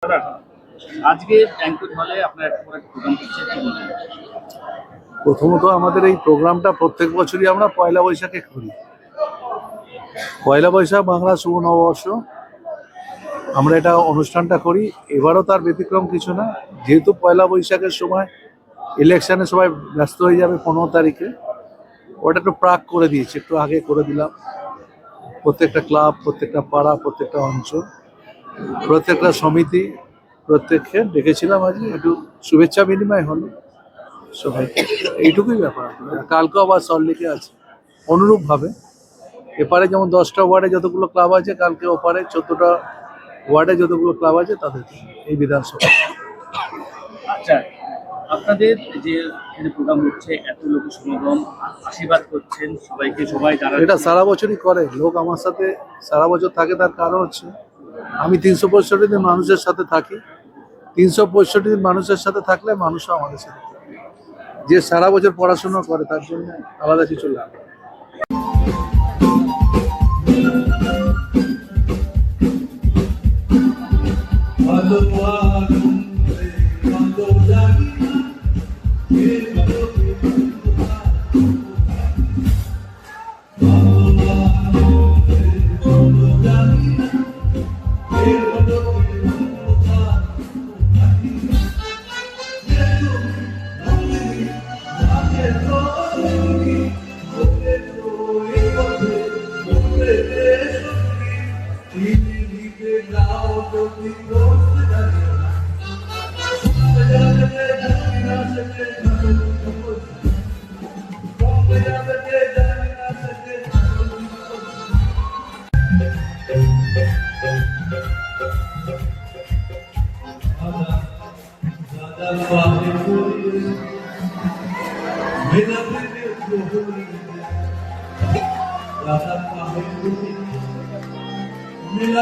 দাদা, আজকে ব্যাংকুয়েট হলে আপনারা একটা করে প্রোগ্রাম করছেন, কি বলবেন? প্রথমত আমাদের এই প্রোগ্রামটা প্রত্যেক বছরই আমরা পয়লা বৈশাখে করি। পয়লা বৈশাখ বাংলা শুভ নববর্ষ, আমরা এটা অনুষ্ঠানটা করি। এবারও তার ব্যতিক্রম কিছু না, যেহেতু পয়লা বৈশাখের সময় ইলেকশনে সবাই ব্যস্ত হয়ে যাবে 15 তারিখে, ওটা একটু প্রাক করে দিয়েছি, একটু আগে করে দিলাম। প্রত্যেকটা ক্লাব, প্রত্যেকটা পাড়া, প্রত্যেকটা অঞ্চল, প্রত্যেকটা সমিতি, প্রত্যেককে ডেকেছিলাম। আজকে একটু শুভেচ্ছা বিনিময় হলো সবাইকে, এইটুকুই ব্যাপার। কালকেও আবার সল্টলেকে আছে অনুরূপভাবে। এপারে যেমন 10টা ওয়ার্ডে যতগুলো ক্লাব আছে, কালকে ওপারে 14টা ওয়ার্ডে যতগুলো ক্লাব আছে তাদের এই বিধানসভা। আচ্ছা, আপনাদের যে এখানে প্রোগ্রাম হচ্ছে, এত লোক সমাগম, আশীর্বাদ করছেন সবাইকে, সবাই যারা এটা সারা বছরই করে লোক, আমার সাথে সারা বছর থাকে। তার কারণ হচ্ছে আমি 365 দিন মানুষের সাথে থাকি। 365 দিন মানুষের সাথে থাকলে মানুষও আমাদের সাথে থাকে। যে সারা বছর পড়াশোনা করে তার জন্য আলাদা কিছু লাগে। Mela